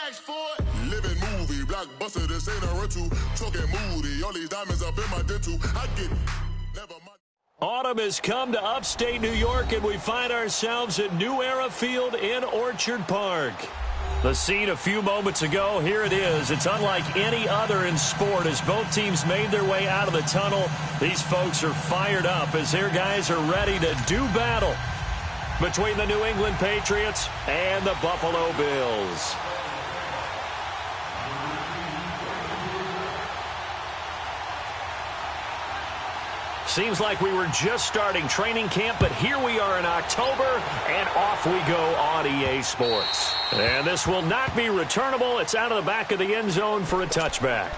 asked for it. Living movie, blockbuster, this ain't a rental. Talking moody, all these diamonds up in my dental. I get never mind. Autumn has come to upstate New York, and we find ourselves at New Era Field in Orchard Park. The scene a few moments ago, here it is. It's unlike any other in sport as both teams made their way out of the tunnel. These folks are fired up as their guys are ready to do battle between the New England Patriots and the Buffalo Bills. Seems like we were just starting training camp, but here we are in October, and off we go on EA Sports. And this will not be returnable. It's out of the back of the end zone for a touchback.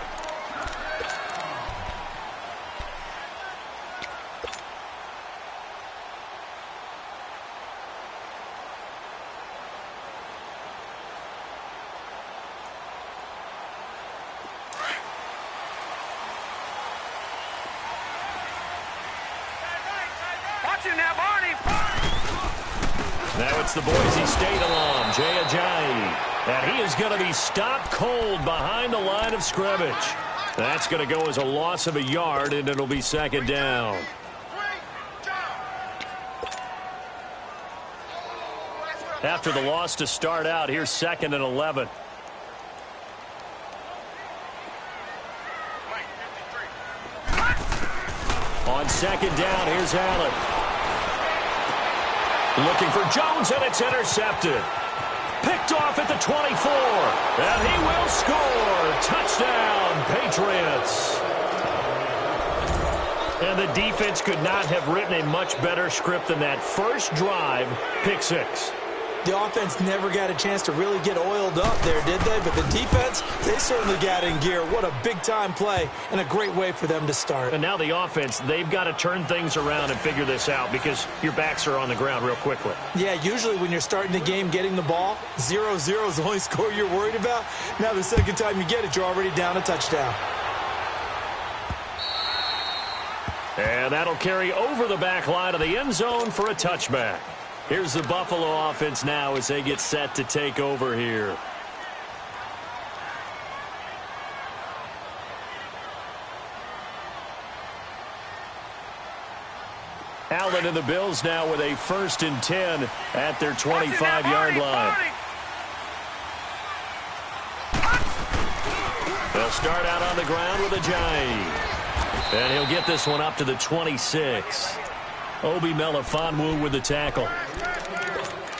Now it's the Boise State alum, Jay Ajayi. And he is going to be stopped cold behind the line of scrimmage. That's going to go as a loss of a yard, and it'll be second down. After the loss to start out, here's 2nd and 11. On second down, here's Allen. Looking for Jones, and it's intercepted. Picked off at the 24. And he will score. Touchdown, Patriots. And the defense could not have written a much better script than that. First drive, pick 6. The offense never got a chance to really get oiled up there, did they? But the defense, they certainly got in gear. What a big-time play and a great way for them to start. And now the offense, they've got to turn things around and figure this out because your backs are on the ground real quickly. Yeah, usually when you're starting the game getting the ball, 0-0 is the only score you're worried about. Now the second time you get it, you're already down a touchdown. And that'll carry over the back line of the end zone for a touchback. Here's the Buffalo offense now as they get set to take over here. Allen and the Bills now with a 1st and 10 at their 25-yard line. They'll start out on the ground with Ajayi. And he'll get this one up to the 26. Obi Melifonwu with the tackle.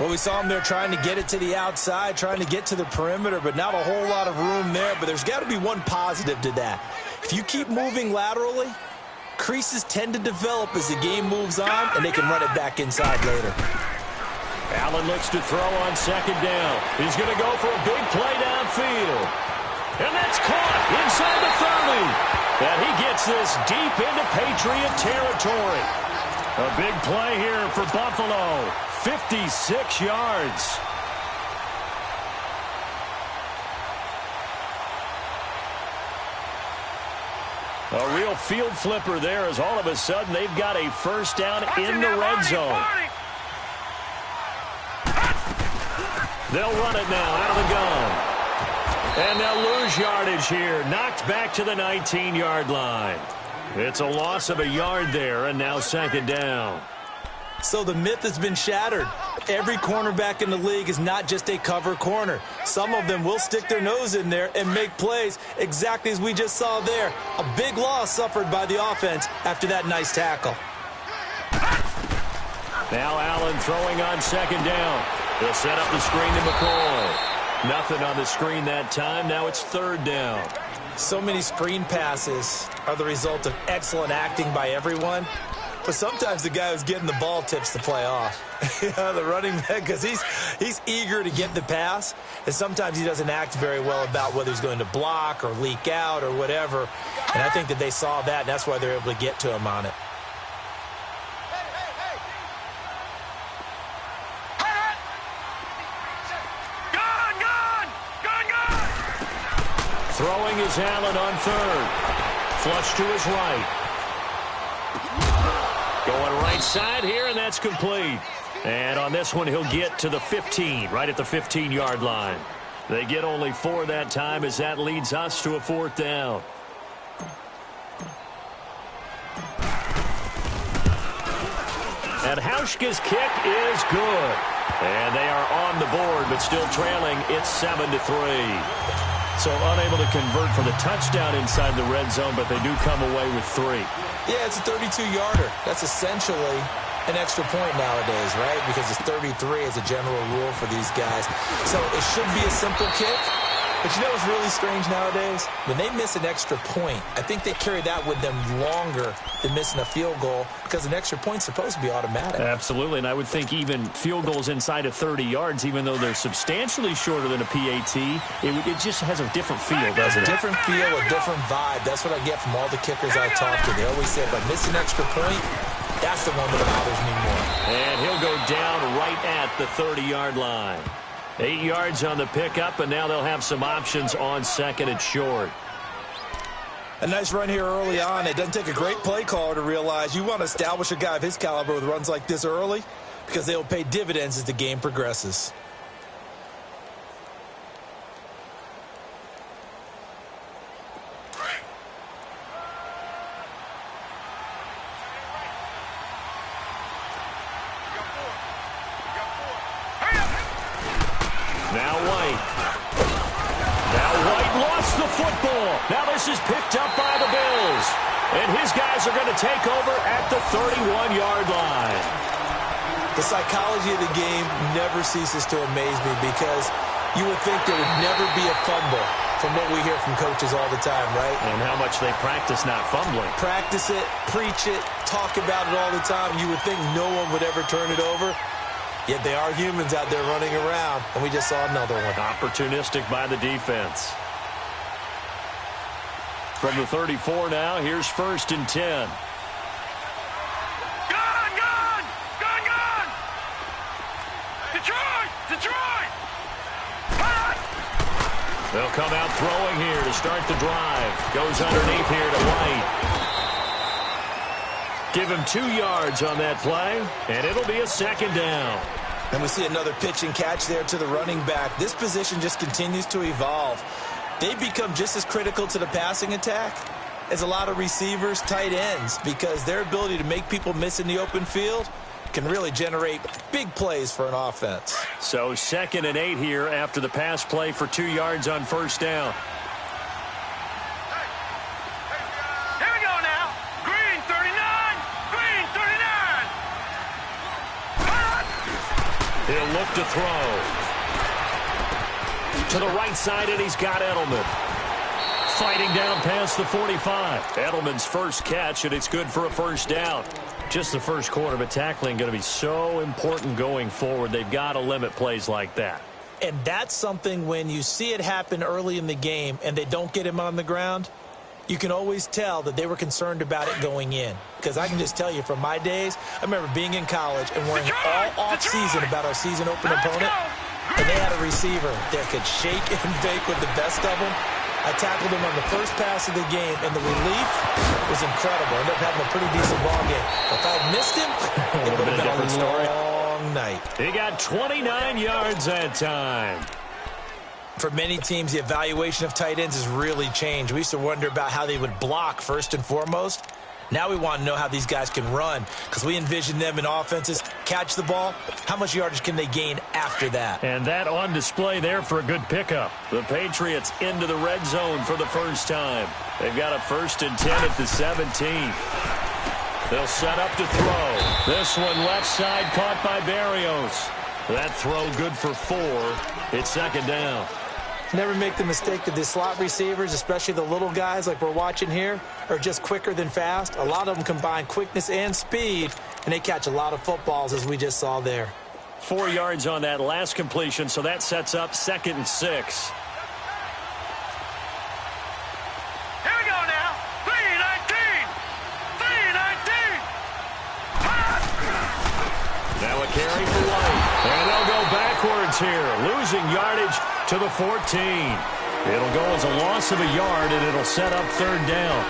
Well, we saw him there trying to get it to the outside, trying to get to the perimeter, but not a whole lot of room there. But there's got to be one positive to that. If you keep moving laterally, creases tend to develop as the game moves on, and they can run it back inside later. Allen looks to throw on second down. He's going to go for a big play downfield. And that's caught inside the 30. And he gets this deep into Patriot territory. A big play here for Buffalo. 56 yards. A real field flipper there as all of a sudden they've got a first down in the red zone. They'll run it now out of the gun. And they'll lose yardage here. Knocked back to the 19-yard line. It's a loss of a yard there, and now second down. So the myth has been shattered. Every cornerback in the league is not just a cover corner. Some of them will stick their nose in there and make plays exactly as we just saw there. A big loss suffered by the offense after that nice tackle. Now Allen throwing on second down. They'll set up the screen to McCoy. Nothing on the screen that time. Now it's third down. So many screen passes are the result of excellent acting by everyone. But sometimes the guy who's getting the ball tips the play off. The running back, because he's eager to get the pass. And sometimes he doesn't act very well about whether he's going to block or leak out or whatever. And I think that they saw that, and that's why they're able to get to him on it. Throwing is Allen on third. Flush to his right. Going right side here, and that's complete. And on this one, he'll get to the 15, right at the 15-yard line. They get only 4 that time as that leads us to a 4th down. And Hauschka's kick is good. And they are on the board, but still trailing. It's 7-3. So unable to convert for the touchdown inside the red zone, but they do come away with 3. Yeah, it's a 32-yarder. That's essentially an extra point nowadays, right? Because it's 33 as a general rule for these guys. So it should be a simple kick. But you know what's really strange nowadays? When they miss an extra point, I think they carry that with them longer than missing a field goal because an extra point's supposed to be automatic. Absolutely, and I would think even field goals inside of 30 yards, even though they're substantially shorter than a PAT, it just has a different feel, doesn't it? A different feel, a different vibe. That's what I get from all the kickers I talk to. They always say, if I miss an extra point, that's the one that bothers me more. And he'll go down right at the 30-yard line. 8 yards on the pickup, and now they'll have some options on 2nd and short. A nice run here early on. It doesn't take a great play caller to realize you want to establish a guy of his caliber with runs like this early because they'll pay dividends as the game progresses. Now this is picked up by the Bills. And his guys are going to take over at the 31-yard line. The psychology of the game never ceases to amaze me because you would think there would never be a fumble from what we hear from coaches all the time, right? And how much they practice not fumbling. Practice it, preach it, talk about it all the time. You would think no one would ever turn it over. Yet they are humans out there running around, and we just saw another one. Opportunistic by the defense. From the 34 now, here's 1st and 10. Gun! Gun! Gun! Gun! Detroit! Detroit! Gun! They'll come out throwing here to start the drive. Goes underneath here to White. Give him 2 yards on that play, and it'll be a 2nd down. And we see another pitch and catch there to the running back. This position just continues to evolve. They become just as critical to the passing attack as a lot of receivers, tight ends, because their ability to make people miss in the open field can really generate big plays for an offense. So 2nd and 8 here after the pass play for 2 yards on 1st down. Here we go now. Green 39. Green 39. He'll look to throw. To the right side, and he's got Edelman. Fighting down past the 45. Edelman's first catch, and it's good for a 1st down. Just the first quarter, but tackling going to be so important going forward. They've got to limit plays like that. And that's something when you see it happen early in the game and they don't get him on the ground, you can always tell that they were concerned about it going in. Because I can just tell you from my days, I remember being in college and worrying all off-season about our season open opponent. And they had a receiver that could shake and bake with the best of them. I tackled him on the first pass of the game, and the relief was incredible. I ended up having a pretty decent ball game. If I had missed him, it would have been a long night. He got 29 yards that time. For many teams, the evaluation of tight ends has really changed. We used to wonder about how they would block first and foremost. Now we want to know how these guys can run because we envision them in offenses, catch the ball. How much yardage can they gain after that? And that on display there for a good pickup. The Patriots into the red zone for the first time. They've got a 1st and 10 at the 17. They'll set up to throw. This one left side caught by Berrios. That throw good for 4. It's 2nd down. Never make the mistake that the slot receivers, especially the little guys like we're watching here, are just quicker than fast. A lot of them combine quickness and speed, and they catch a lot of footballs, as we just saw there. 4 yards on that last completion, so that sets up 2nd and 6. Here we go now. 319. 319. Now a carry for White. And they'll go backwards here, losing yardage to the 14. It'll go as a loss of a yard, and it'll set up 3rd down.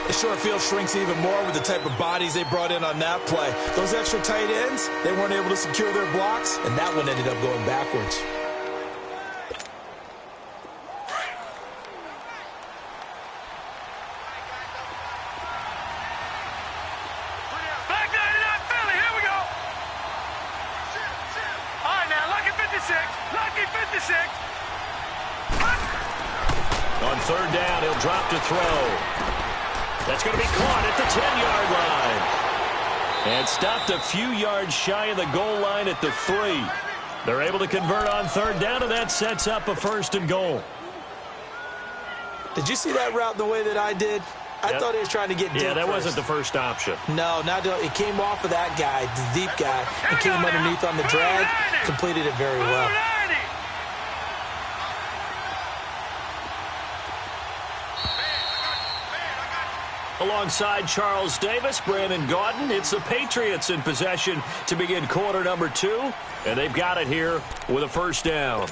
The short field shrinks even more with the type of bodies they brought in on that play. Those extra tight ends, they weren't able to secure their blocks, and that one ended up going backwards. third down. He'll drop to throw. That's going to be caught at the 10-yard line. And stopped a few yards shy of the goal line at the 3. They're able to convert on third down, and that sets up a 1st and goal. Did you see that route the way that I did? I thought he was trying to get deep. Yeah, that first. wasn't the first option. No, it came off of that guy, the deep guy, and came underneath on the drag, completed it very well. Alongside Charles Davis, Brandon Gaudin, it's the Patriots in possession to begin quarter number 2, and they've got it here with a 1st down.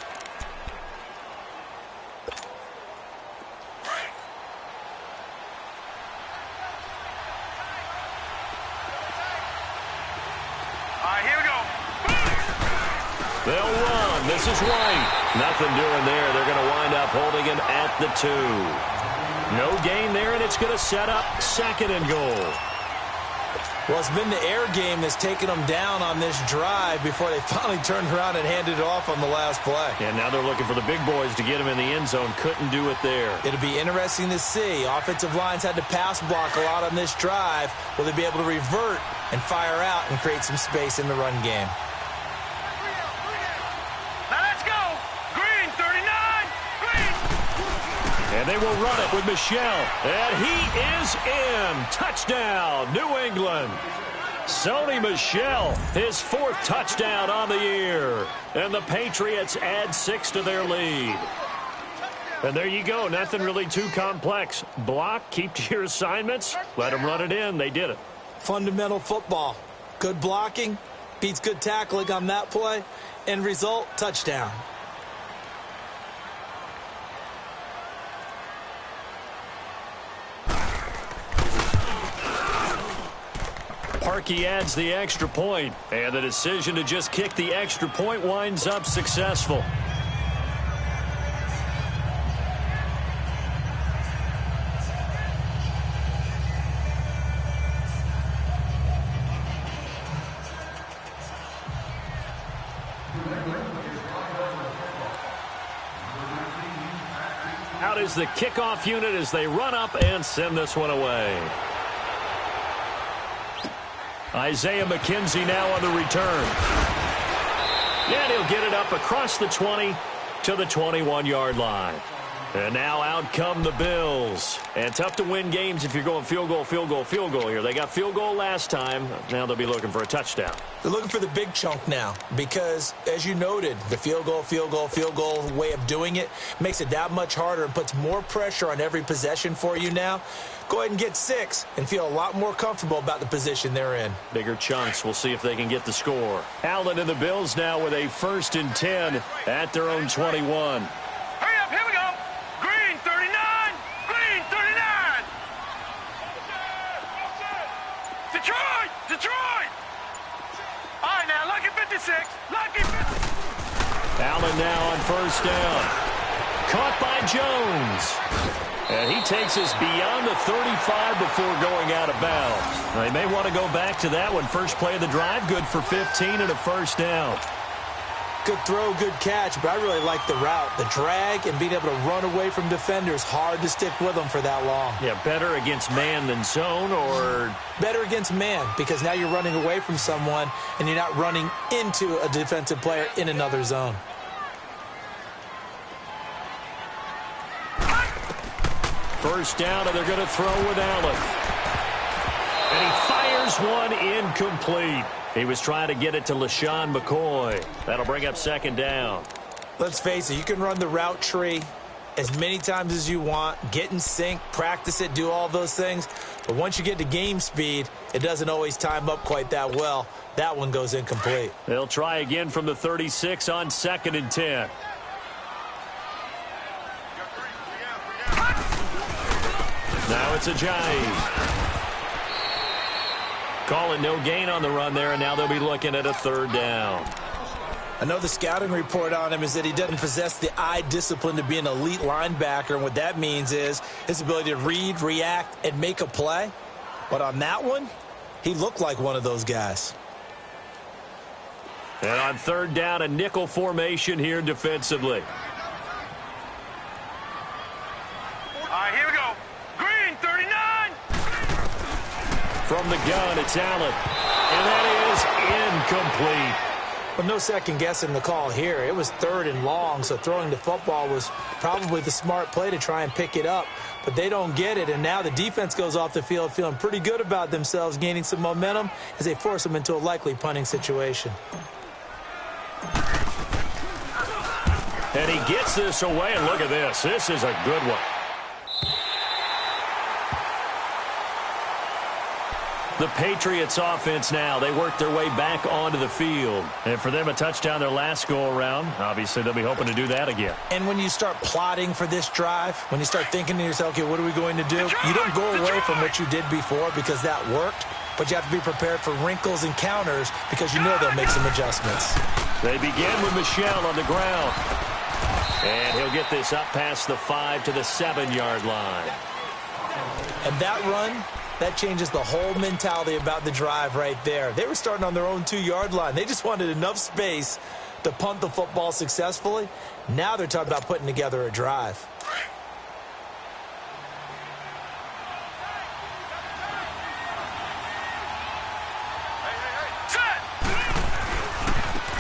They'll run. This is White. Nothing doing there. They're going to wind up holding him at the 2. No gain there, and it's going to set up 2nd and goal. Well, it's been the air game that's taken them down on this drive before they finally turned around and handed it off on the last play. And now they're looking for the big boys to get him in the end zone. Couldn't do it there. It'll be interesting to see. Offensive lines had to pass block a lot on this drive. Will they be able to revert and fire out and create some space in the run game? And they will run it with Michel. And he is in. Touchdown, New England. Sony Michel, his 4th touchdown on the year. And the Patriots add 6 to their lead. And there you go. Nothing really too complex. Block, keep to your assignments. Let them run it in. They did it. Fundamental football. Good blocking beats good tackling on that play. End result, touchdown. Parkey adds the extra point, and the decision to just kick the extra point winds up successful. Out is the kickoff unit as they run up and send this one away. Isaiah McKenzie now on the return. And he'll get it up across the 20 to the 21-yard line. And now out come the Bills. And tough to win games if you're going field goal, field goal, field goal here. They got field goal last time. Now they'll be looking for a touchdown. They're looking for the big chunk now because, as you noted, the field goal way of doing it makes it that much harder and puts more pressure on every possession for you now. Go ahead and get 6 and feel a lot more comfortable about the position they're in. Bigger chunks. We'll see if they can get the score. Allen and the Bills now with a 1st and 10 at their own 21. Hurry up, here we go. Green 39, Green 39. Detroit. All right, now, lucky 56, lucky 56. Allen now on 1st down. Caught by Jones. And he takes us beyond the 35 before going out of bounds. They may want to go back to that one. First play of the drive, good for 15 and a 1st down. Good throw, good catch, but I really like the route. The drag and being able to run away from defenders, hard to stick with them for that long. Yeah, better against man than zone, or? Better against man, because now you're running away from someone and you're not running into a defensive player in another zone. First down, and they're going to throw with Allen. And he fires one incomplete. He was trying to get it to LaShawn McCoy. That'll bring up 2nd down. Let's face it, you can run the route tree as many times as you want, get in sync, practice it, do all those things. But once you get to game speed, it doesn't always time up quite that well. That one goes incomplete. They'll try again from the 36 on 2nd and 10. Now it's Ajayi. Calling no gain on the run there, and now they'll be looking at a 3rd down. I know the scouting report on him is that he doesn't possess the eye discipline to be an elite linebacker, and what that means is his ability to read, react, and make a play. But on that one, he looked like one of those guys. And on 3rd down, a nickel formation here defensively. right, here we go. Green, 39. From the gun, it's Allen. And that is incomplete. Well, no second guessing the call here. It was 3rd and long, so throwing the football was probably the smart play to try and pick it up. But they don't get it, and now the defense goes off the field feeling pretty good about themselves, gaining some momentum as they force them into a likely punting situation. And he gets this away, and look at this. This is a good one. The Patriots offense now, they work their way back onto the field. And for them, a touchdown their last go-around. Obviously, they'll be hoping to do that again. And when you start plotting for this drive, when you start thinking to yourself, okay, what are we going to do? You don't go away from what you did before because that worked, but you have to be prepared for wrinkles and counters because you know they'll make some adjustments. They begin with Michel on the ground. And he'll get this up past the 5 to the 7-yard line. And that run, that changes the whole mentality about the drive right there. They were starting on their own 2-yard line. They just wanted enough space to punt the football successfully. Now they're talking about putting together a drive.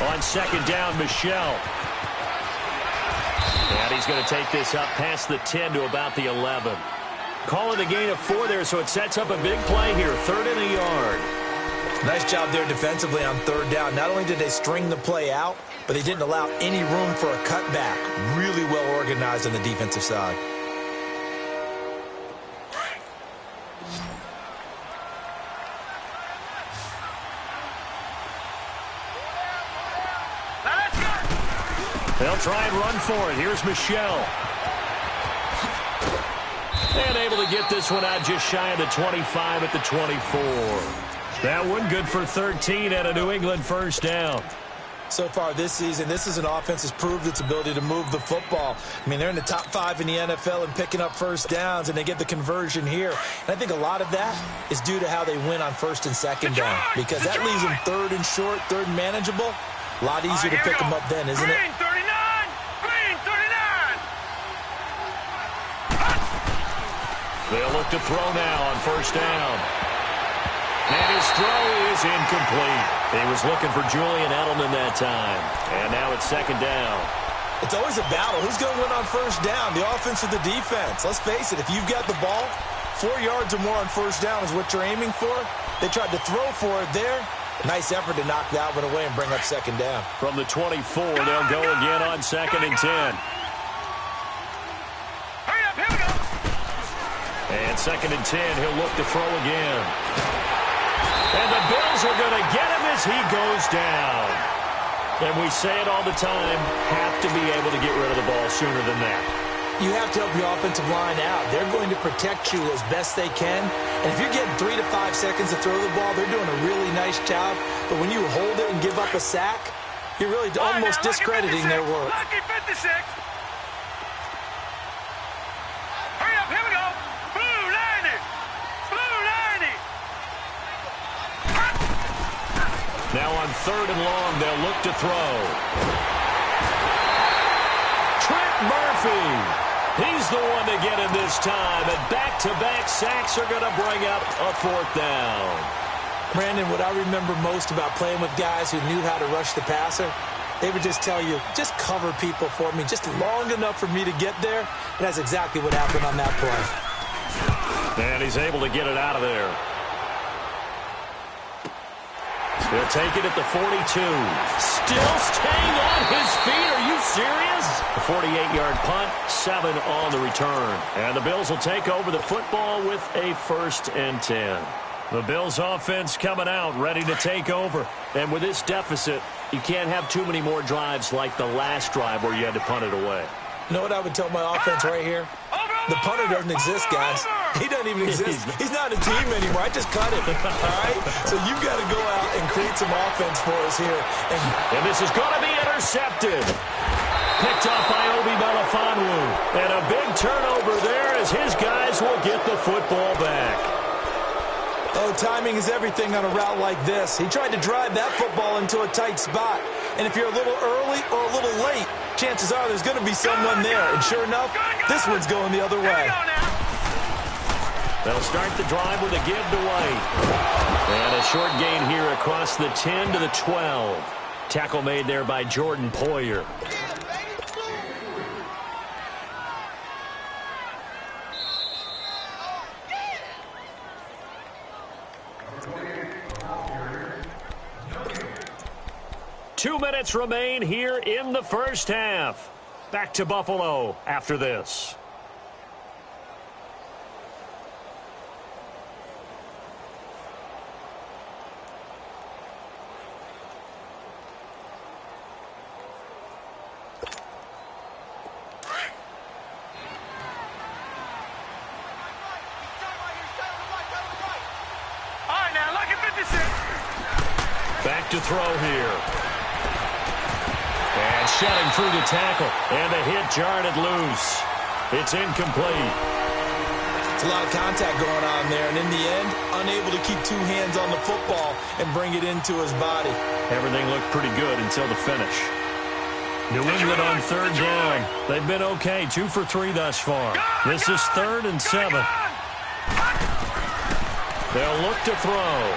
On second down, Michel. And he's going to take this up past the 10 to about the 11. Calling a gain of 4 there, so it sets up a big play here. 3rd and a yard. Nice job there defensively on 3rd down. Not only did they string the play out, but they didn't allow any room for a cutback. Really well organized on the defensive side. They'll try and run for it. Here's Michel. And able to get this one out just shy of the 25 at the 24. That one good for 13 at a New England first down. So far this season, this is an offense that's proved its ability to move the football. I mean, they're in the top 5 in the NFL and picking up first downs, and they get the conversion here. And I think a lot of that is due to how they win on 1st and 2nd down, because that leaves them 3rd and short, 3rd and manageable. A lot easier to pick them up then, isn't it? Green, 39. Green, 39. They'll look to throw now on first down. And his throw is incomplete. He was looking for Julian Edelman that time. And now it's 2nd down. It's always a battle. Who's going to win on first down, the offense or the defense? Let's face it, if you've got the ball, 4 yards or more on first down is what you're aiming for. They tried to throw for it there. Nice effort to knock that one away and bring up 2nd down. From the 24, they'll go again on 2nd and 10. Hurry up, here we go. And 2nd and 10, he'll look to throw again. And the Bills are going to get him as he goes down. And we say it all the time, have to be able to get rid of the ball sooner than that. You have to help your offensive line out. They're going to protect you as best they can. And if you're getting 3 to 5 seconds to throw the ball, they're doing a really nice job. But when you hold it and give up a sack, you're really almost discrediting their work. Lucky 56. Hurry up, here we go. Blue 90. Blue 90. Now on 3rd and long, they'll look to throw. Trent Murphy. He's the one to get him this time. And back-to-back sacks are going to bring up a 4th down. Brandon, what I remember most about playing with guys who knew how to rush the passer, they would just tell you, just cover people for me, just long enough for me to get there. And that's exactly what happened on that play. And he's able to get it out of there. They'll take it at the 42. Still staying on his feet. Are you serious? A 48-yard punt, 7 on the return. And the Bills will take over the football with a 1st and 10. The Bills offense coming out, ready to take over. And with this deficit, you can't have too many more drives like the last drive where you had to punt it away. You know what I would tell my offense right here? The punter doesn't exist, guys. He doesn't even exist. He's not a team anymore. I just cut him. All right? So you've got to go out and create some offense for us here. And this is going to be intercepted. Picked up by Obi Melifonwu. And a big turnover there as his guys will get the football back. Oh, timing is everything on a route like this. He tried to drive that football into a tight spot. And if you're a little early or a little late, chances are there's going to be someone there. And sure enough, this one's going the other way. They'll start the drive with a give to White. And a short gain here across the 10 to the 12. Tackle made there by Jordan Poyer. Two minutes remain here in the first half. Back to Buffalo after this. Back to throw here. And shutting through the tackle. And the hit jarred it loose. It's incomplete. It's a lot of contact going on there. And in the end, unable to keep two hands on the football and bring it into his body. Everything looked pretty good until the finish. New England on third down. They've been okay. 2 for 3 thus far. This is 3rd and 7. They'll look to throw.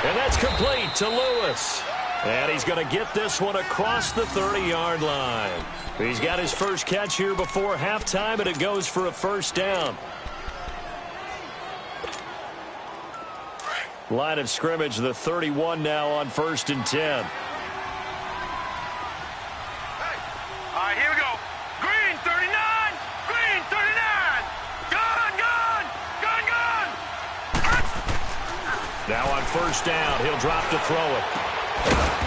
And that's complete to Lewis. And he's going to get this one across the 30-yard line. He's got his first catch here before halftime, and it goes for a first down. Line of scrimmage, the 31 now on 1st and 10. All right, here we go. Green, 39. Green, 39. Gun. Now on first down, he'll drop to throw it.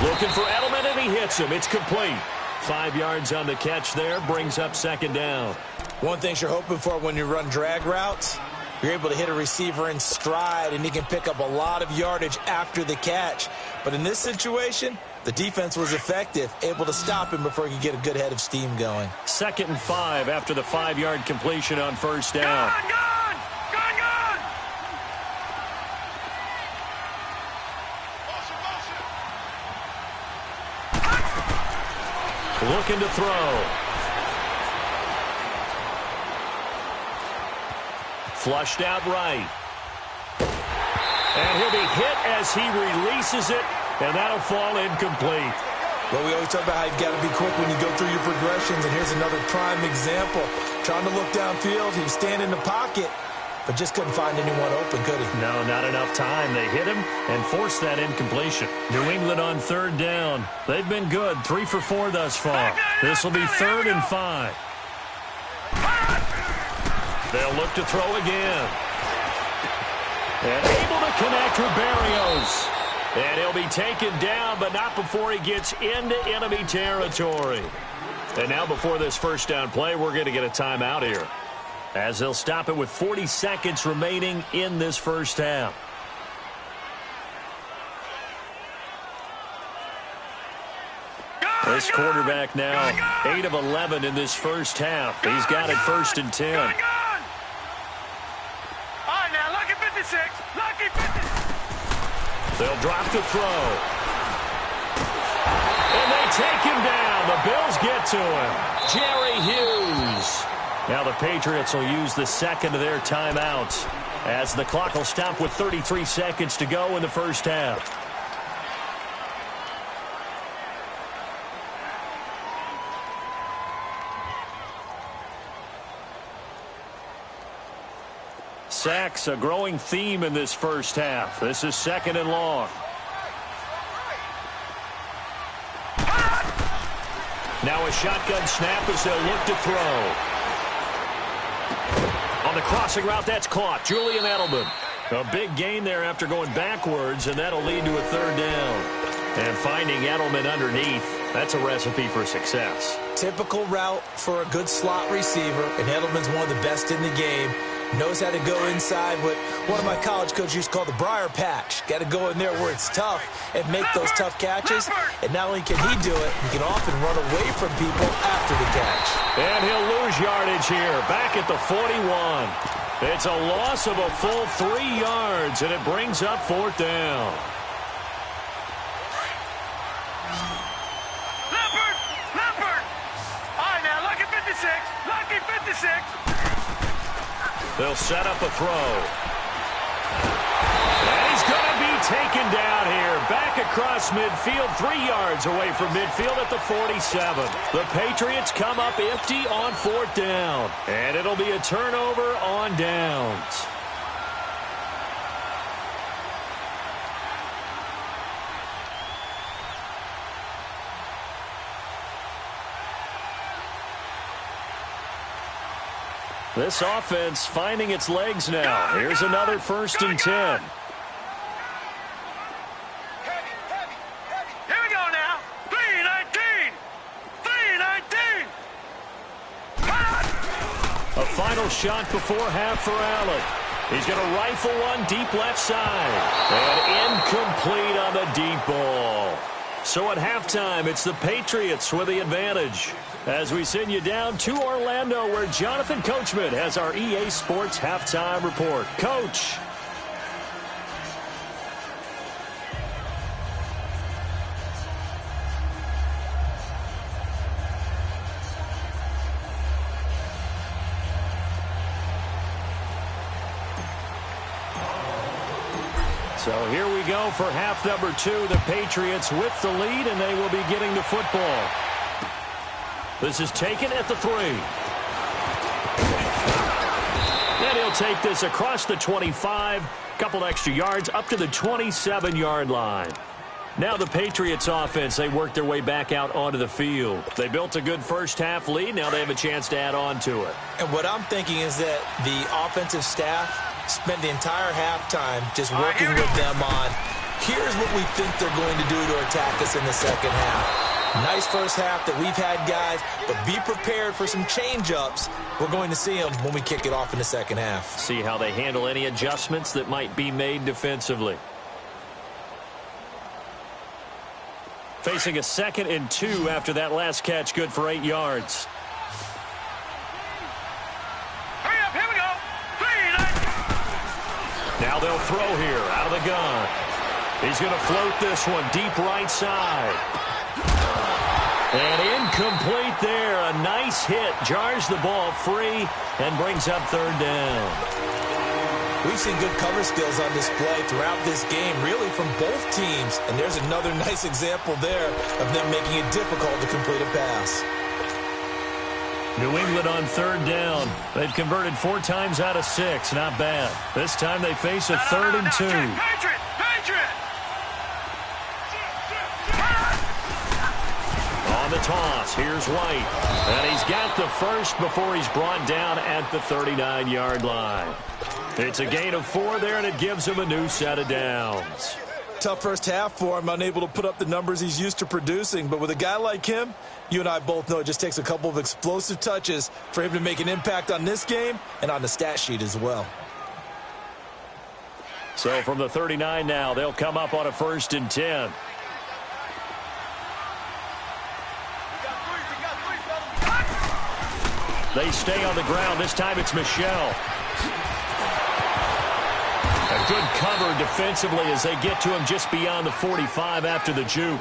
Looking for Edelman, and he hits him. It's complete. 5 yards on the catch there, brings up 2nd down. One thing you're hoping for when you run drag routes, you're able to hit a receiver in stride, and he can pick up a lot of yardage after the catch. But in this situation, the defense was effective, able to stop him before he could get a good head of steam going. 2nd and 5 after the 5-yard completion on first down. Gun. Looking to throw. Flushed out right. And he'll be hit as he releases it, and that'll fall incomplete. Well, we always talk about how you've got to be quick when you go through your progressions, and here's another prime example. Trying to look downfield, he was standing in the pocket, but just couldn't find anyone open, could he? No, not enough time. They hit him and forced that incompletion. New England on third down. They've been good. 3 for 4 thus far. This will be 3rd and 5. They'll look to throw again. And able to connect with Berrios. And he'll be taken down, but not before he gets into enemy territory. And now before this first down play, we're going to get a timeout here, as they'll stop it with 40 seconds remaining in this first half. This quarterback now 8 of 11 in this first half. He's got it 1st and 10. All right, now, lucky 56. Lucky 56. They'll drop the throw. And they take him down. The Bills get to him. Jerry Hughes. Now the Patriots will use the second of their timeouts, as the clock will stop with 33 seconds to go in the first half. Sacks, a growing theme in this first half. This is 2nd and long. Now a shotgun snap as they'll look to throw. On the crossing route, that's caught. Julian Edelman. A big gain there after going backwards, and that'll lead to a 3rd down. And finding Edelman underneath, that's a recipe for success. Typical route for a good slot receiver, and Edelman's one of the best in the game. Knows how to go inside what one of my college coaches used to call the briar patch. Got to go in there where it's tough and make those tough catches. And not only can he do it, he can often run away from people after the catch. And he'll lose yardage here, back at the 41. It's a loss of a full 3 yards, and it brings up 4th down. 6. They'll set up a throw. And he's going to be taken down here. Back across midfield, 3 yards away from midfield at the 47. The Patriots come up empty on 4th down. And it'll be a turnover on downs. This offense finding its legs now. Here's another 1st and 10. Here we go now. 3-19. 3-19. A final shot before half for Allen. He's going to rifle one deep left side. And incomplete on the deep ball. So at halftime, it's the Patriots with the advantage. As we send you down to Orlando, where Jonathan Coachman has our EA Sports Halftime Report. Coach. So here we go for half number 2. The Patriots with the lead, and they will be getting the football. This is taken at the 3. And he'll take this across the 25. Couple extra yards up to the 27-yard line. Now the Patriots offense, they work their way back out onto the field. They built a good first half lead. Now they have a chance to add on to it. And what I'm thinking is that the offensive staff spent the entire halftime just working with them on, here's what we think they're going to do to attack us in the second half. Nice first half that we've had, guys, but be prepared for some change-ups. We're going to see them when we kick it off in the second half. See how they handle any adjustments that might be made defensively. Facing a 2nd and 2 after that last catch, good for 8 yards. Hurry up, here we go. 3-19. Now they'll throw here out of the gun. He's going to float this one deep right side. And incomplete there. A nice hit. Jars the ball free and brings up 3rd down. We've seen good cover skills on display throughout this game, really from both teams. And there's another nice example there of them making it difficult to complete a pass. New England on 3rd down. They've converted 4 times out of 6. Not bad. This time they face a 3rd and 2. Patriot! Patriot! On the toss, here's White. And he's got the first before he's brought down at the 39-yard line. It's a gain of 4 there, and it gives him a new set of downs. Tough first half for him, unable to put up the numbers he's used to producing. But with a guy like him, you and I both know it just takes a couple of explosive touches for him to make an impact on this game and on the stat sheet as well. So from the 39 now, they'll come up on a 1st and 10. They stay on the ground. This time it's Michel. A good cover defensively as they get to him just beyond the 45 after the juke.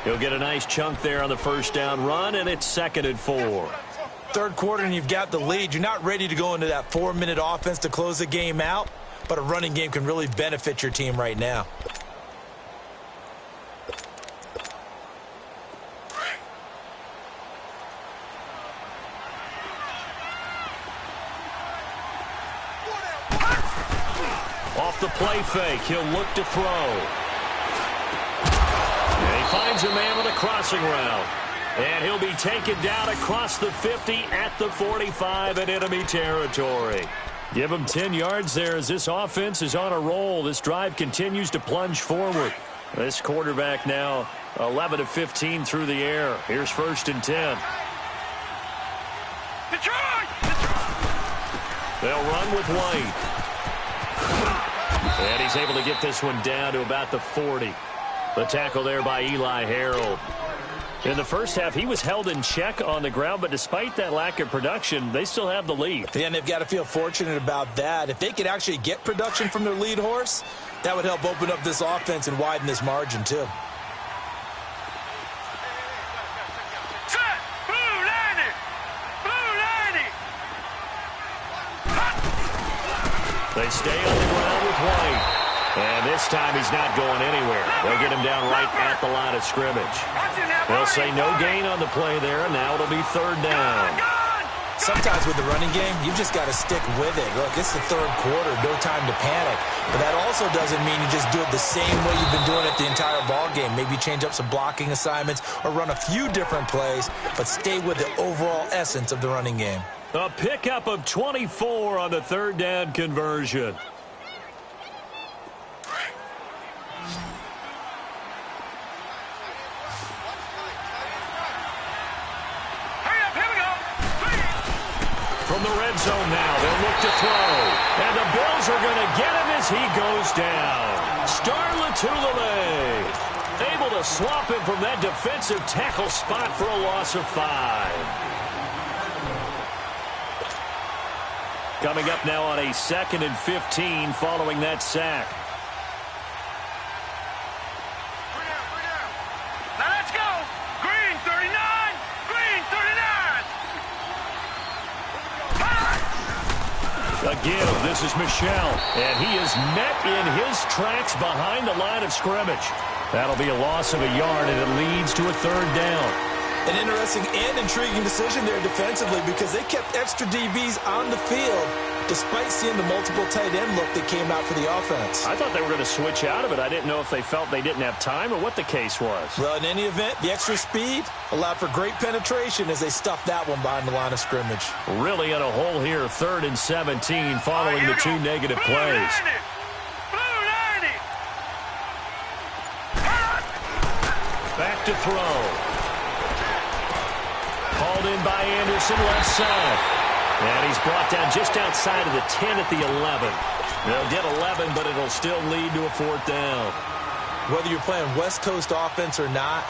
He'll get a nice chunk there on the 1st down run, and it's 2nd and 4. Third quarter and you've got the lead. You're not ready to go into that 4-minute offense to close the game out, but a running game can really benefit your team right now. Off the play fake, he'll look to throw. And he finds a man with a crossing route. And he'll be taken down across the 50 at the 45 in enemy territory. Give him 10 yards there as this offense is on a roll. This drive continues to plunge forward. This quarterback now 11 of 15 through the air. Here's 1st and 10. Detroit! They'll run with White. And he's able to get this one down to about the 40. The tackle there by Eli Harold. In the first half, he was held in check on the ground, but despite that lack of production, they still have the lead. Yeah, and they've got to feel fortunate about that. If they could actually get production from their lead horse, that would help open up this offense and widen this margin, too. Set! Blue 90! Blue 90! They stay on the ground with White. And this time he's not going anywhere. They'll get him down right at the line of scrimmage. They'll say no gain on the play there, and now it'll be third down. Sometimes with the running game, you just got to stick with it. Look, it's the third quarter, no time to panic. But that also doesn't mean you just do it the same way you've been doing it the entire ball game. Maybe change up some blocking assignments or run a few different plays, but stay with the overall essence of the running game. A pickup of 24 on the third down conversion. From the red zone now, they'll look to throw. And the Bills are going to get him as he goes down. Star Lotulelei able to swap him from that defensive tackle spot for a loss of 5. Coming up now on a 2nd and 15 following that sack. Now let's go. Green 39. Green 39. Again, this is Michel, and he is met in his tracks behind the line of scrimmage. That'll be a loss of a yard, and it leads to a third down. An interesting and intriguing decision there defensively because they kept extra DBs on the field despite seeing the multiple tight end look that came out for the offense. I thought they were going to switch out of it. I didn't know if they felt they didn't have time or what the case was. Well, in any event, the extra speed allowed for great penetration as they stuffed that one behind the line of scrimmage. Really in a hole here, 3rd and 17 following the 2 negative plays. Back to throw. Called in by Anderson, left side. And he's brought down just outside of the 10 at the 11. They'll get 11, but it'll still lead to a 4th down. Whether you're playing West Coast offense or not,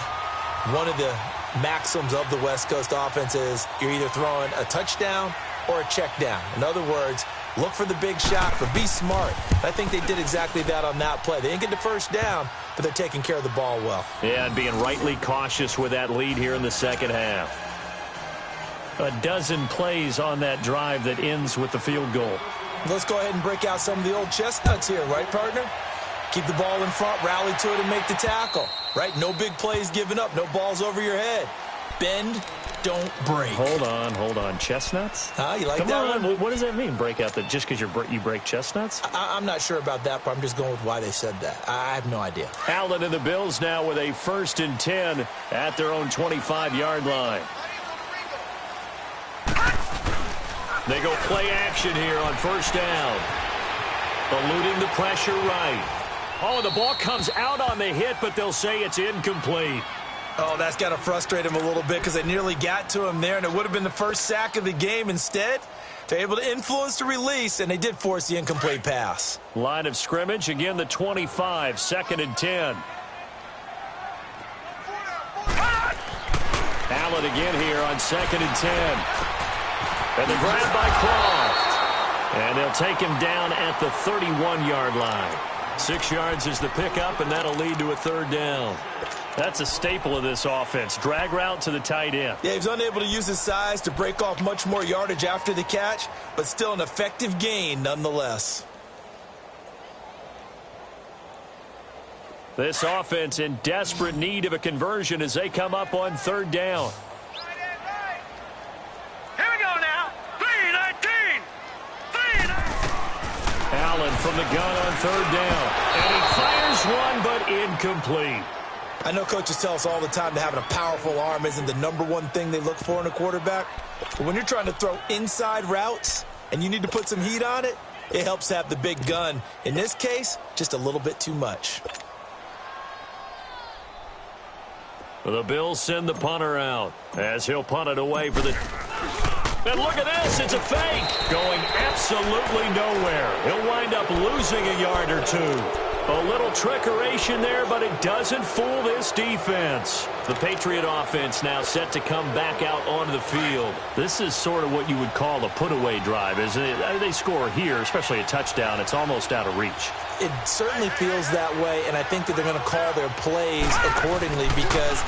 one of the maxims of the West Coast offense is you're either throwing a touchdown or a check down. In other words, look for the big shot, but be smart. I think they did exactly that on that play. They didn't get the first down, but they're taking care of the ball well. Yeah, and being rightly cautious with that lead here in the second half. A dozen plays on that drive that ends with the field goal. Let's go ahead and break out some of the old chestnuts here, right, partner? Keep the ball in front, rally to it, and make the tackle, right? No big plays given up, no balls over your head. Bend, don't break. Hold on. Chestnuts? You like Come that on. one? What does that mean, break out? Just because you break chestnuts? I'm not sure about that, but I'm just going with why they said that. I have no idea. Allen and the Bills now with a 1st and 10 at their own 25-yard line. They go play action here on 1st down. Eluding the pressure right. Oh, the ball comes out on the hit, but they'll say it's incomplete. Oh, that's got to frustrate him a little bit because they nearly got to him there, and it would have been the first sack of the game. Instead, they're able to influence the release, and they did force the incomplete pass. Line of scrimmage, again the 25, 2nd and 10. Allen again here on 2nd and 10. And the grab by Croft. And they'll take him down at the 31-yard line. 6 yards is the pickup, and that'll lead to a 3rd down. That's a staple of this offense. Drag route to the tight end. Yeah, he was unable to use his size to break off much more yardage after the catch, but still an effective gain nonetheless. This offense in desperate need of a conversion as they come up on 3rd down. Here we go now. 3-19. 3-19. Allen from the gun on 3rd down. And he fires one, but incomplete. I know coaches tell us all the time that having a powerful arm isn't the #1 thing they look for in a quarterback. But when you're trying to throw inside routes and you need to put some heat on it, it helps to have the big gun. In this case, just a little bit too much. The Bills send the punter out as he'll punt it away for the... And look at this, it's a fake. Going absolutely nowhere. He'll wind up losing a yard or two. A little trickeration there, but it doesn't fool this defense. The Patriot offense now set to come back out onto the field. This is sort of what you would call a put-away drive, isn't it? They score here, especially a touchdown. It's almost out of reach. It certainly feels that way, and I think that they're going to call their plays accordingly because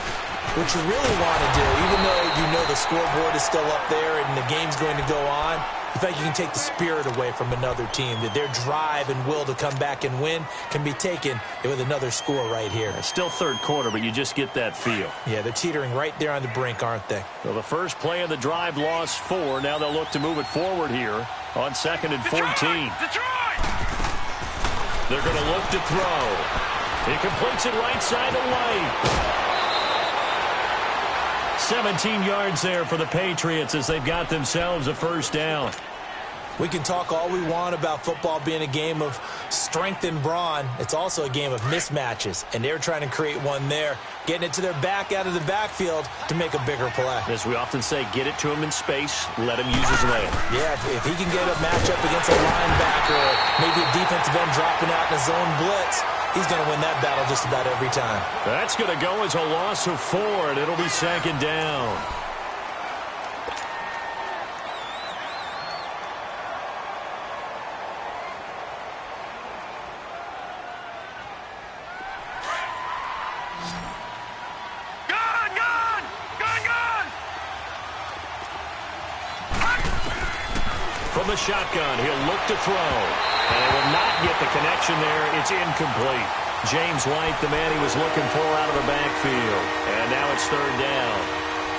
What you really want to do, even though you know the scoreboard is still up there and the game's going to go on, you think you can take the spirit away from another team, that their drive and will to come back and win can be taken with another score right here. It's still third quarter, but you just get that feel. Yeah, they're teetering right there on the brink, aren't they? Well, the first play of the drive lost 4. Now they'll look to move it forward here on 2nd and 14. Detroit! They're going to look to throw. He completes it right side away. 17 yards there for the Patriots as they've got themselves a first down. We can talk all we want about football being a game of strength and brawn. It's also a game of mismatches, and they're trying to create one there, getting it to their back out of the backfield to make a bigger play. As we often say, get it to him in space, let him use his leg. Yeah, if he can get a matchup against a linebacker or maybe a defensive end dropping out in a zone blitz, he's going to win that battle just about every time. That's going to go as a loss of 4, and it'll be 2nd down. From the shotgun, he'll look to throw. And he will not get the connection there. It's incomplete. James White, the man he was looking for out of the backfield. And now it's 3rd down.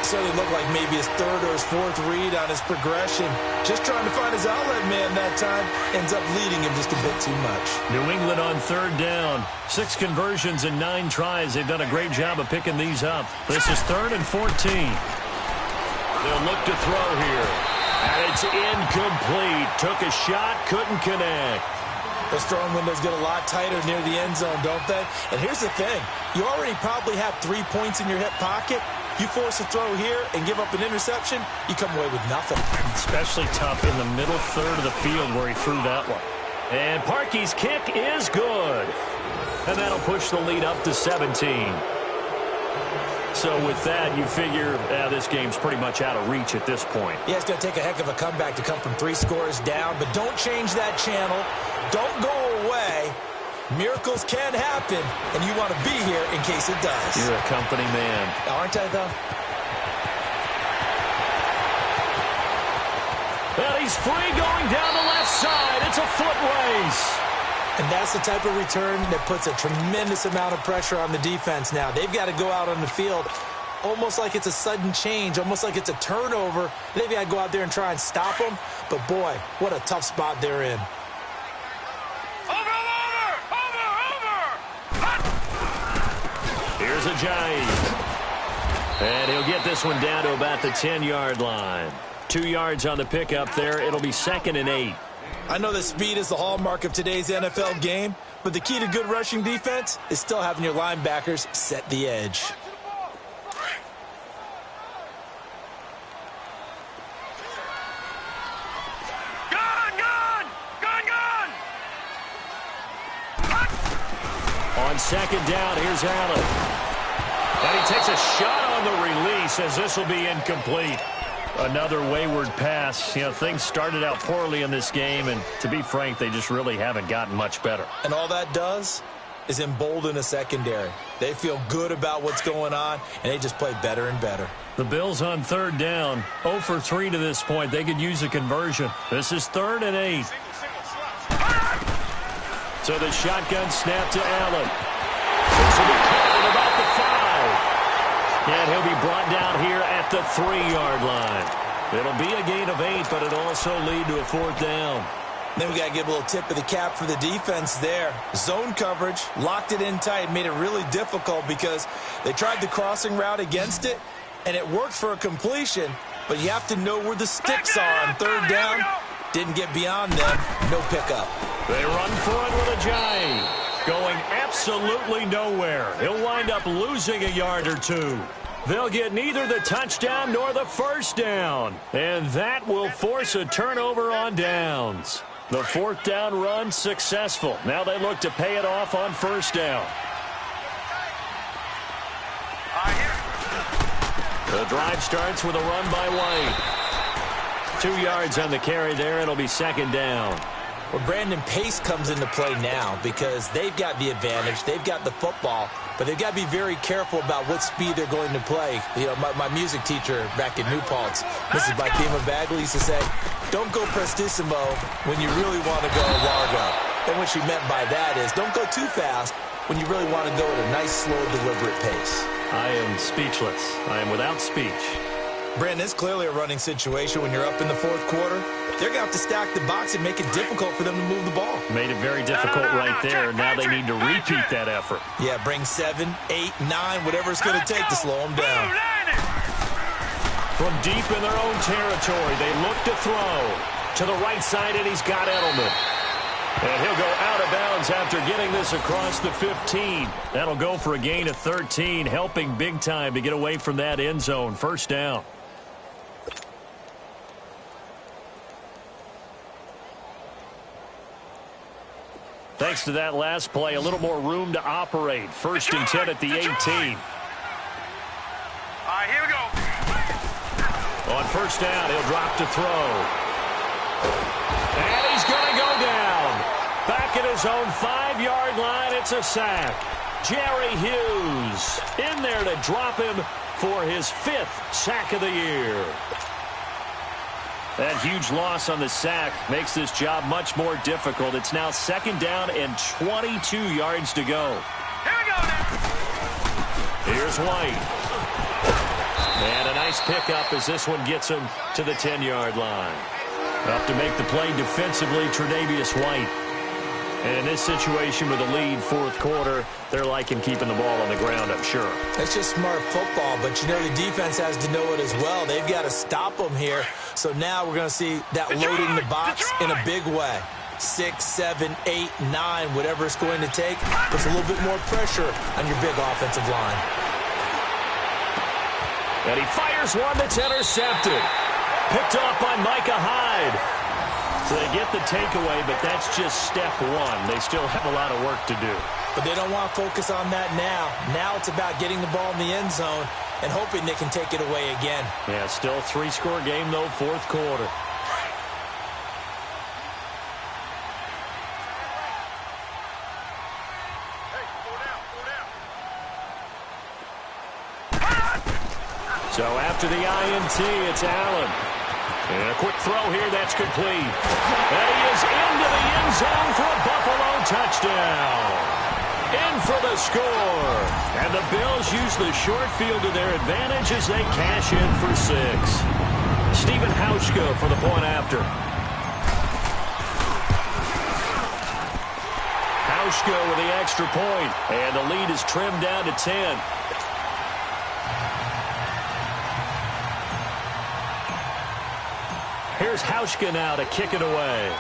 Certainly looked like maybe his 3rd or his 4th read on his progression. Just trying to find his outlet man that time. Ends up leading him just a bit too much. New England on 3rd down. 6 conversions in 9 tries. They've done a great job of picking these up. This is 3rd and 14. They'll look to throw here. And it's incomplete. Took a shot, couldn't connect. Those throwing windows get a lot tighter near the end zone, don't they? And here's the thing. You already probably have 3 points in your hip pocket. You force a throw here and give up an interception, you come away with nothing. Especially tough in the middle third of the field where he threw that one. And Parkey's kick is good. And that'll push the lead up to 17. So with that, you figure this game's pretty much out of reach at this point. Yeah, it's going to take a heck of a comeback to come from 3 scores down, but don't change that channel. Don't go away. Miracles can happen, and you want to be here in case it does. You're a company man. Aren't I, though? Well, he's free going down the left side. It's a foot race. And that's the type of return that puts a tremendous amount of pressure on the defense now. They've got to go out on the field almost like it's a sudden change, almost like it's a turnover. They've got to go out there and try and stop them. But, boy, what a tough spot they're in. Here's Ajayi. And he'll get this one down to about the 10-yard line. 2 yards on the pickup there. It'll be 2nd and 8. I know that speed is the hallmark of today's NFL game, but the key to good rushing defense is still having your linebackers set the edge. On 2nd down, here's Allen. And he takes a shot on the release as this will be incomplete. Another wayward pass. You know, things started out poorly in this game, and to be frank, they just really haven't gotten much better. And all that does is embolden a secondary. They feel good about what's going on, and they just play better and better. The Bills on 3rd down, 0 for 3 to this point. They could use a conversion. This is 3rd and 8. So the shotgun snap to Allen. This will be caught at about the 5. And he'll be brought down here at the 3-yard line. It'll be a gain of 8, but it'll also lead to a 4th down. Then we got to give a little tip of the cap for the defense there. Zone coverage, locked it in tight, made it really difficult because they tried the crossing route against it, and it worked for a completion, but you have to know where the sticks are on 3rd down. Didn't get beyond them, no pickup. They run for it with Ajayi, going absolutely nowhere. He'll wind up losing a yard or 2. They'll get neither the touchdown nor the first down, and that will force a turnover on downs. The 4th down run successful. Now they look to pay it off on 1st down. The drive starts with a run by White. 2 yards on the carry there. It'll be 2nd down. Well, Brandon Pace comes into play now because they've got the advantage. They've got the football. but they've got to be very careful about what speed they're going to play. You know, my music teacher back in New Paltz, Mrs. Bakema Bagley, used to say, don't go prestissimo when you really want to go largo. And what she meant by that is don't go too fast when you really want to go at a nice, slow, deliberate pace. I am speechless. I am without speech. Brandon, it's clearly a running situation when you're up in the fourth quarter. They're going to have to stack the box and make it difficult for them to move the ball. Made it very difficult right there. Now they need to repeat that effort. Yeah, bring 7, 8, 9, whatever it's going to take to slow them down. From deep in their own territory, they look to throw. To the right side, and he's got Edelman. And he'll go out of bounds after getting this across the 15. That'll go for a gain of 13, helping big time to get away from that end zone. First down. Thanks to that last play, a little more room to operate. First and 10 at the 18. All right, here we go. On first down, he'll drop to throw. And he's going to go down. Back at his own 5-yard line, it's a sack. Jerry Hughes in there to drop him for his 5th sack of the year. That huge loss on the sack makes this job much more difficult. It's now second down and 22 yards to go. Here we go now. Here's White. And a nice pickup as this one gets him to the 10-yard line. Up to make the play defensively, Tre'Davious White. And in this situation with a lead fourth quarter, they're liking keeping the ball on the ground, I'm sure. It's just smart football, but you know the defense has to know it as well. They've got to stop them here. So now we're going to see that loading the box in a big way. 6, 7, 8, 9, whatever it's going to take, puts a little bit more pressure on your big offensive line. And he fires one that's intercepted. Picked off by Micah Hyde. So they get the takeaway, but that's just step one. They still have a lot of work to do. But they don't want to focus on that now. Now it's about getting the ball in the end zone and hoping they can take it away again. Yeah, still 3-score game, though, fourth quarter. So after the INT, it's Allen. And a quick throw here, that's complete. And he is into the end zone for a Buffalo touchdown. In for the score. And the Bills use the short field to their advantage as they cash in for 6. Stephen Hauschka for the point after. Hauschka with the extra point. And the lead is trimmed down to 10. Here's Hauschka now to kick it away.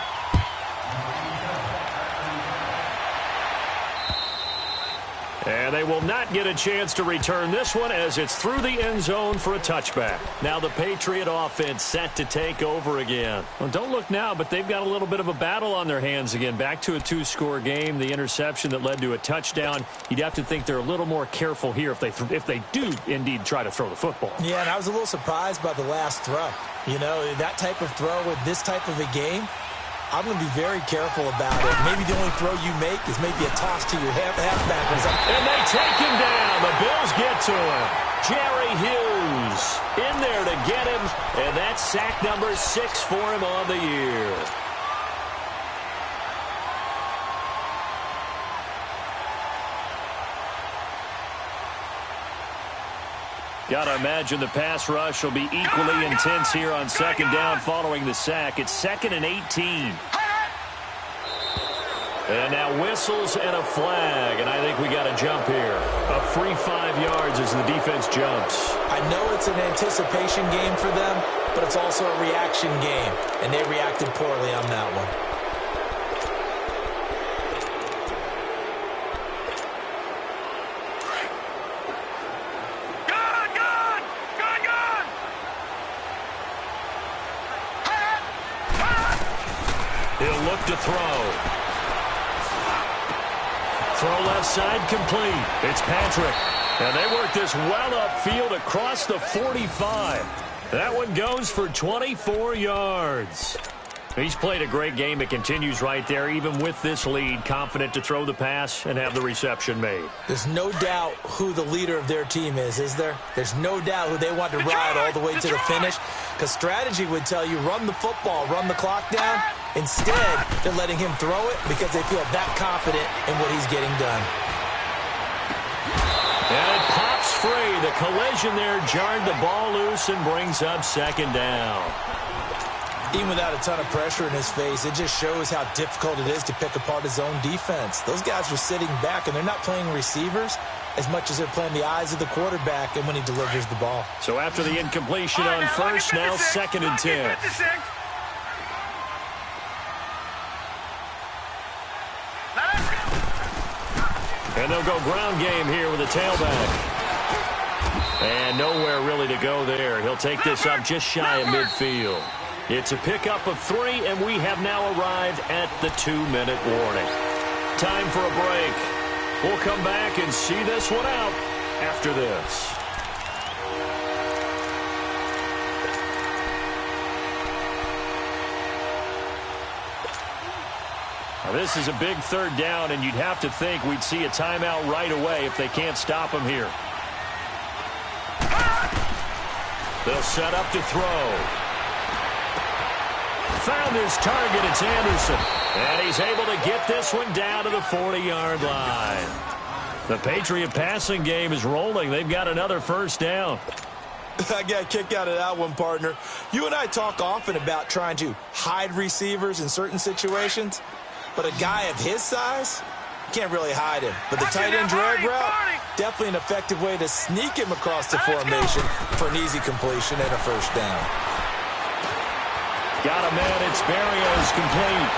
And they will not get a chance to return this one as it's through the end zone for a touchback. Now the Patriot offense set to take over again. Well, don't look now, but they've got a little bit of a battle on their hands again. Back to a 2-score game. The interception that led to a touchdown. You'd have to think they're a little more careful here if they do indeed try to throw the football. Yeah, and I was a little surprised by the last throw. You know, that type of throw with this type of a game, I'm going to be very careful about it. Maybe the only throw you make is maybe a toss to your halfback. And they take him down. The Bills get to him. Jerry Hughes in there to get him. And that's sack number 6 for him on the year. Got to imagine the pass rush will be equally intense here on second down following the sack. It's 2nd and 18. And now whistles and a flag, and I think we got a jump here. A free 5 yards as the defense jumps. I know it's an anticipation game for them, but it's also a reaction game, and they reacted poorly on that one. He'll look to throw. Throw left side complete. It's Patrick. And they work this well upfield across the 45. That one goes for 24 yards. He's played a great game. It continues right there, even with this lead, confident to throw the pass and have the reception made. There's no doubt who the leader of their team is there? There's no doubt who they want to ride all the way to the finish, because strategy would tell you run the football, run the clock down. Instead, they're letting him throw it because they feel that confident in what he's getting done. And it pops free. The collision there jarred the ball loose and brings up second down. Even without a ton of pressure in his face, it just shows how difficult it is to pick apart his own defense. Those guys are sitting back, and they're not playing receivers as much as they're playing the eyes of the quarterback and when he delivers the ball. So after the incompletion on first, now 2nd and 10. And they'll go ground game here with a tailback. And nowhere really to go there. He'll take this up just shy of midfield. It's a pickup of 3, and we have now arrived at the 2-minute warning. Time for a break. We'll come back and see this one out after this. Now, this is a big 3rd down, and you'd have to think we'd see a timeout right away if they can't stop him here. They'll set up to throw. Found his target. It's Anderson. And he's able to get this one down to the 40-yard line. The Patriot passing game is rolling. They've got another 1st down. I got a kick out of that one, partner. You and I talk often about trying to hide receivers in certain situations, but a guy of his size, you can't really hide him. But the tight end drag route, definitely an effective way to sneak him across the formation for an easy completion and a 1st down. Got a man. It's Berrios complete.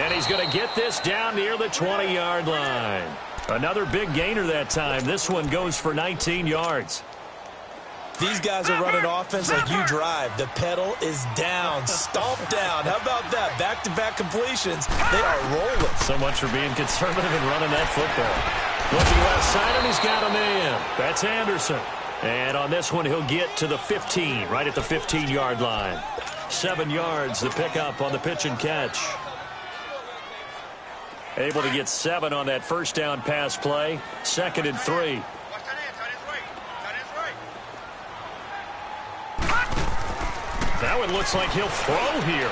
And he's going to get this down near the 20-yard line. Another big gainer that time. This one goes for 19 yards. These guys are running offense like you drive. The pedal is down, stomp down. How about that? Back-to-back completions. They are rolling. So much for being conservative and running that football. Looking left side, and he's got a man. That's Anderson. And on this one, he'll get to the 15, right at the 15-yard line. 7 yards, the pickup on the pitch and catch. Able to get 7 on that 1st down pass play. 2nd and 3. Now it looks like he'll throw here.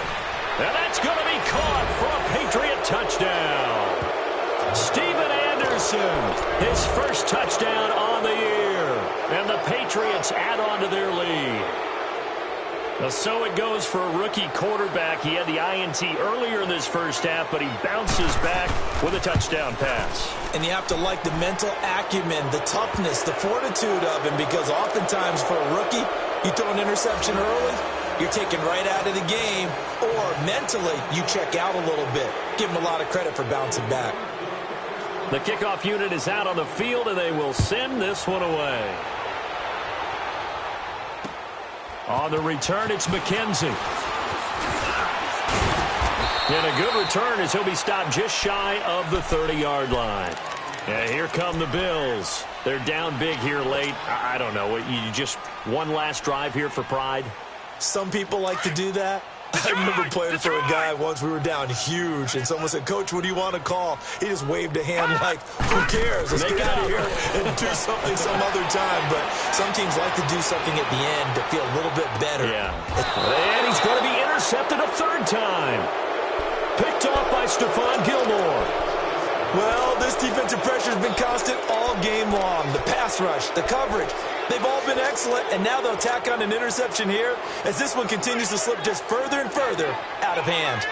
And that's going to be caught for a Patriot touchdown. Steven Anderson, his 1st touchdown on the year. And the Patriots add on to their lead. So it goes for a rookie quarterback. He had the INT earlier in this 1st half, but he bounces back with a touchdown pass. And you have to like the mental acumen, the toughness, the fortitude of him, because oftentimes for a rookie, you throw an interception early, you're taken right out of the game, or mentally you check out a little bit. Give him a lot of credit for bouncing back. The kickoff unit is out on the field, and they will send this one away. On the return, it's McKenzie. And a good return as he'll be stopped just shy of the 30-yard line. And here come the Bills. They're down big here late. I don't know. You just one last drive here for pride? Some people like to do that. I remember playing for a guy once. We were down huge, and someone said, "Coach, what do you want to call?" He just waved a hand like, "Who cares? Let's get out of here and do something some other time." But some teams like to do something at the end to feel a little bit better. Yeah. And he's going to be intercepted a 3rd time. Picked off by Stephon Gilmore. Well, this defensive pressure has been constant all game long. The pass rush, the coverage, they've all been excellent, and now they'll tack on an interception here as this one continues to slip just further and further out of hand.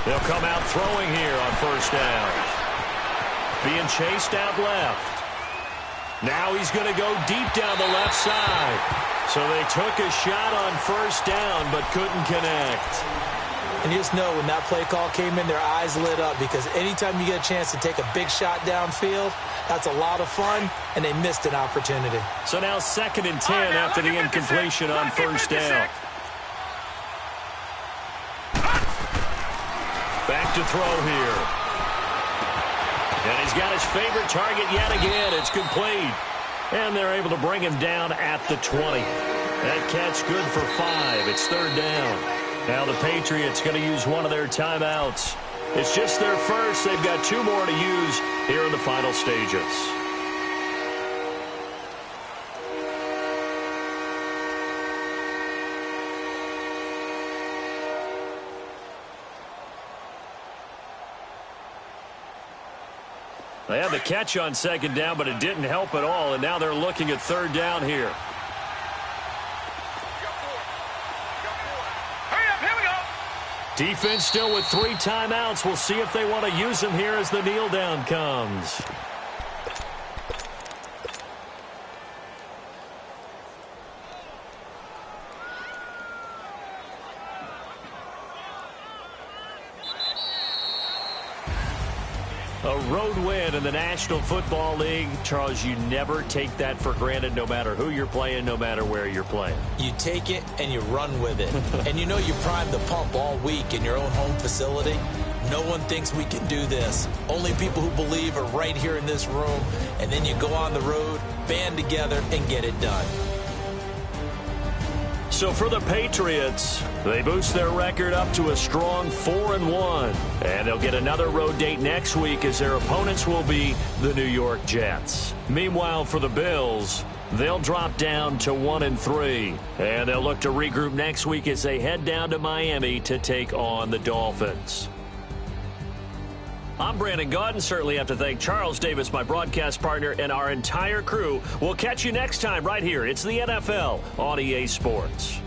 They'll come out throwing here on 1st down. Being chased out left. Now he's going to go deep down the left side. So they took a shot on 1st down but couldn't connect. And you just know when that play call came in, their eyes lit up, because anytime you get a chance to take a big shot downfield, that's a lot of fun, and they missed an opportunity. So now 2nd and 10 after the incompletion on 1st down. Back to throw here. And he's got his favorite target yet again. It's complete. And they're able to bring him down at the 20. That catch good for 5. It's third down. Now the Patriots going to use one of their timeouts. It's just their first. They've got 2 more to use here in the final stages. They had the catch on second down, but it didn't help at all, and now they're looking at third down here. Hurry up, here we go. Defense still with 3 timeouts. We'll see if they want to use them here as the kneel down comes. A road win in the National Football League. Charles, you never take that for granted no matter who you're playing, no matter where you're playing. You take it and you run with it. And you know you primed the pump all week in your own home facility. No one thinks we can do this. Only people who believe are right here in this room. And then you go on the road, band together, and get it done. So for the Patriots, they boost their record up to a strong 4-1. And they'll get another road date next week as their opponents will be the New York Jets. Meanwhile, for the Bills, they'll drop down to 1-3. And they'll look to regroup next week as they head down to Miami to take on the Dolphins. I'm Brandon Gaudin. Certainly have to thank Charles Davis, my broadcast partner, and our entire crew. We'll catch you next time right here. It's the NFL on EA Sports.